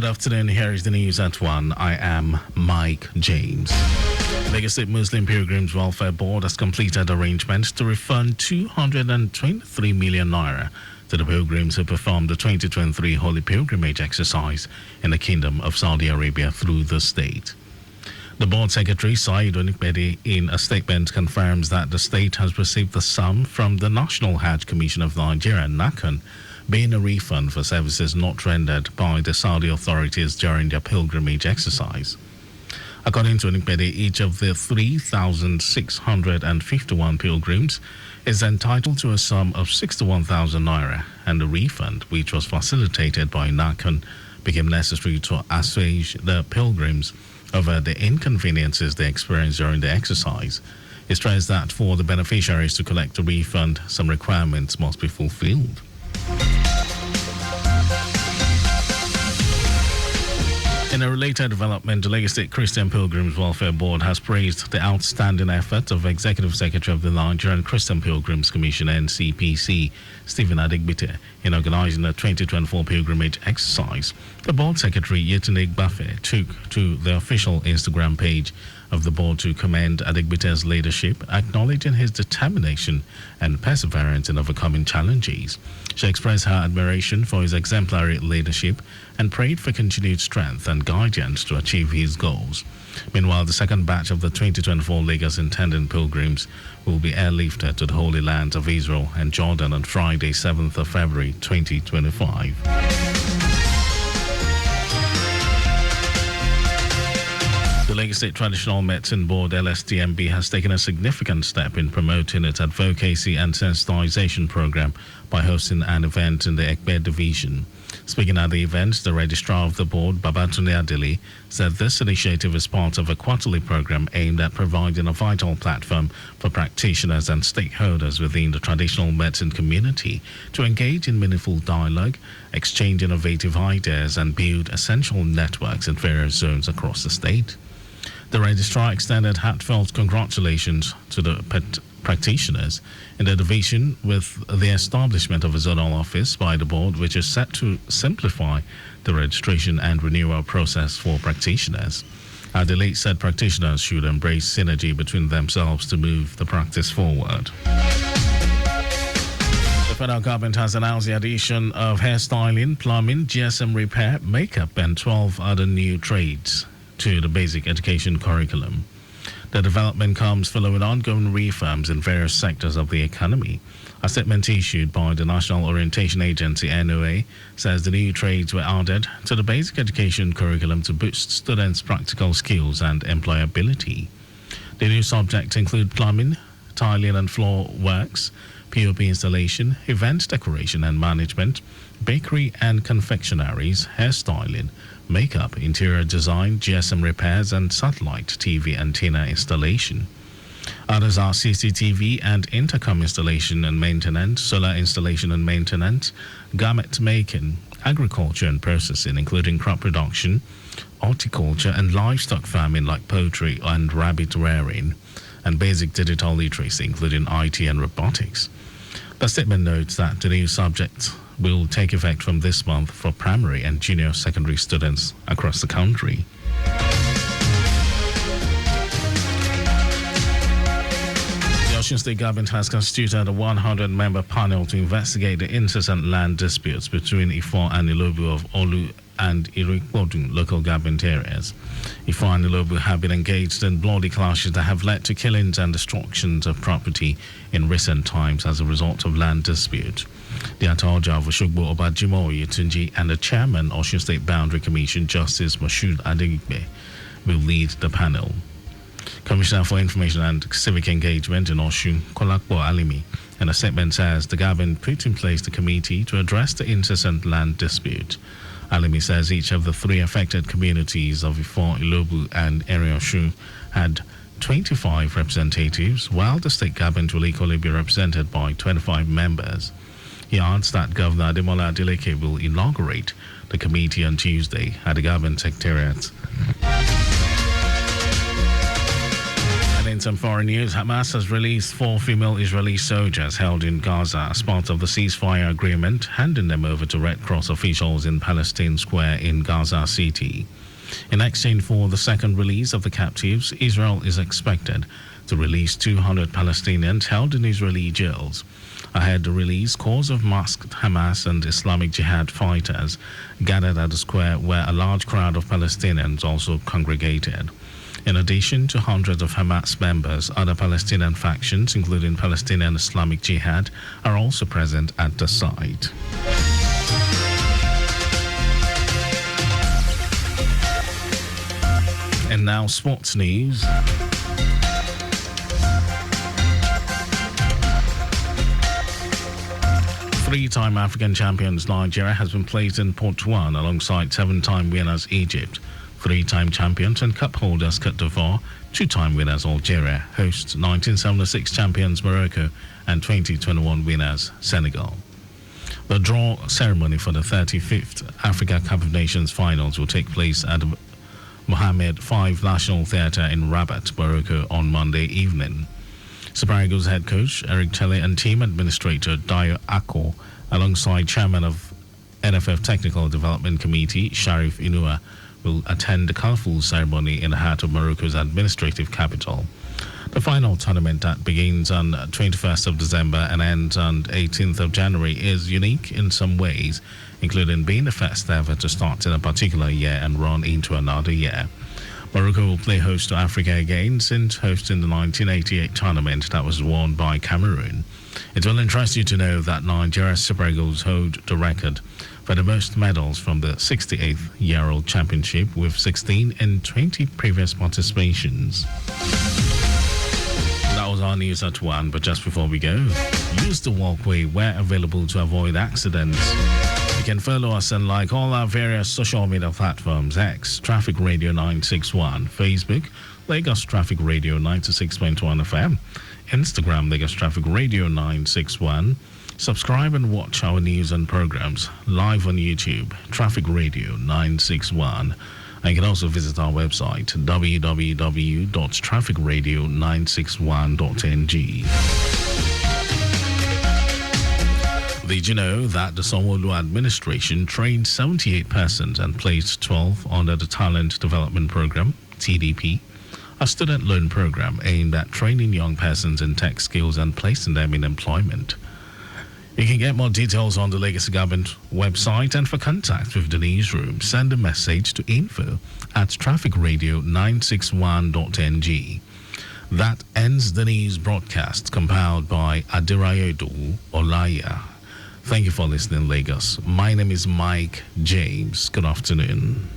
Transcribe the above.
Good afternoon. Here is the news at 1. I am Mike James. Lagos State Muslim Pilgrims Welfare Board has completed arrangements to refund 223 million naira to the pilgrims who performed the 2023 Holy Pilgrimage exercise in the Kingdom of Saudi Arabia through the state. The board secretary, Said Onikbede, in a statement confirms that the state has received the sum from the National Hajj Commission of Nigeria, NACON, being a refund for services not rendered by the Saudi authorities during their pilgrimage exercise. According to Onikbede, each of the 3,651 pilgrims is entitled to a sum of 61,000 naira, and the refund, which was facilitated by NACON, became necessary to assuage the pilgrims over the inconveniences they experienced during the exercise. He stressed that for the beneficiaries to collect a refund, some requirements must be fulfilled. In a related development, the Lagos State Christian Pilgrims Welfare Board has praised the outstanding effort of Executive Secretary of the Nigerian Christian Pilgrims Commission, NCPC, Stephen Adigbite, in organizing the 2024 pilgrimage exercise. The board secretary, Yetunde Gbafe, took to the official Instagram page of the board to commend Adigbite's leadership, acknowledging his determination and perseverance in overcoming challenges. She expressed her admiration for his exemplary leadership and prayed for continued strength and guidance to achieve his goals. Meanwhile, the second batch of the 2024 Lagos intending pilgrims will be airlifted to the Holy Lands of Israel and Jordan on Friday, 7th of February 2025. The Lagos State Traditional Medicine Board, LSTMB, has taken a significant step in promoting its advocacy and sensitization program by hosting an event in the Ekpe division. Speaking at the event, the registrar of the board, Babatunde Adili, said this initiative is part of a quarterly program aimed at providing a vital platform for practitioners and stakeholders within the traditional medicine community to engage in meaningful dialogue, exchange innovative ideas, and build essential networks in various zones across the state. The registrar extended heartfelt congratulations to the practitioners in the division with the establishment of a zonal office by the board, which is set to simplify the registration and renewal process for practitioners. Adelaide said practitioners should embrace synergy between themselves to move the practice forward. The federal government has announced the addition of hairstyling, plumbing, GSM repair, makeup, and 12 other new trades to the basic education curriculum. The development comes following ongoing reforms in various sectors of the economy. A statement issued by the National Orientation Agency, NOA, says the new trades were added to the basic education curriculum to boost students' practical skills and employability. The new subjects include plumbing, tiling and floor works, POP installation, event decoration and management, bakery and confectionaries, hairstyling, makeup, interior design, GSM repairs, and satellite TV antenna installation. Others are CCTV and intercom installation and maintenance, solar installation and maintenance, garment making, agriculture and processing, including crop production, horticulture, and livestock farming like poultry and rabbit rearing, and basic digital literacy, including IT and robotics. The statement notes that the new subject will take effect from this month for primary and junior secondary students across the country. The Osun State government has constituted a 100-member panel to investigate the incessant land disputes between Ifo and Ilobu of Olu and Irikpodun local government areas. Ifo and Ilobu have been engaged in bloody clashes that have led to killings and destructions of property in recent times as a result of land dispute. The Ataoja of Oshogbo Obajimo Yetunji and the chairman of Osun State Boundary Commission, Justice Moshood Adigbe, will lead the panel. Commissioner for Information and Civic Engagement in Osun, Kolakbo Alimi, in a statement says the government put in place the committee to address the incessant land dispute. Alimi says each of the three affected communities of Ifo, Ilobu, and Eriosun had 25 representatives, while the state government will equally be represented by 25 members. He adds that Governor Ademola Adeleke will inaugurate the committee on Tuesday at the government secretariat. And in In some foreign news, Hamas has released 4 female Israeli soldiers held in Gaza as part of the ceasefire agreement, handing them over to Red Cross officials in Palestine Square in Gaza City. In exchange for the second release of the captives, Israel is expected to release 200 Palestinians held in Israeli jails. Ahead the release, scores of masked Hamas and Islamic Jihad fighters gathered at the square where a large crowd of Palestinians also congregated. In addition to hundreds of Hamas members, other Palestinian factions, including Palestinian Islamic Jihad, are also present at the site. And now sports news. Three-time African champions Nigeria has been placed in Pot 1 alongside 7-time winners Egypt, 3-time champions and cup holders Côte d'Ivoire, 2-time winners Algeria, hosts 1976 champions Morocco, and 2021 winners Senegal. The draw ceremony for the 35th Africa Cup of Nations finals will take place at the Mohammed V National Theatre in Rabat, Morocco on Monday evening. Super Eagles head coach Eric Chelle and team administrator Dio Akko, alongside chairman of NFF Technical Development Committee Sharif Inua, will attend the colourful ceremony in the heart of Morocco's administrative capital. The final tournament that begins on 21st of December and ends on 18th of January is unique in some ways, including being the first ever to start in a particular year and run into another year. Morocco will play host to Africa again since hosting the 1988 tournament that was won by Cameroon. It will interest you to know that Nigeria's Super Eagles hold the record for the most medals from the 68th Year-Old Championship, with 16 in 20 previous participations. That was our news at 1, but just before we go, use the walkway where available to avoid accidents. You can follow us and like all our various social media platforms: X, Traffic Radio 961, Facebook, Lagos Traffic Radio 96.1 FM, Instagram, Lagos Traffic Radio 961. Subscribe and watch our news and programs live on YouTube, Traffic Radio 961. And you can also visit our website, www.trafficradio961.ng. Did you know that the Sanwo-Olu administration trained 78 persons and placed 12 under the Talent Development Program, TDP, a student loan program aimed at training young persons in tech skills and placing them in employment? You can get more details on the Legacy Government website, and for contact with the newsroom, send a message to info@trafficradio961.ng. That ends the news broadcast compiled by Adirayodo Olaya. Thank you for listening, Lagos. My name is Mike James. Good afternoon.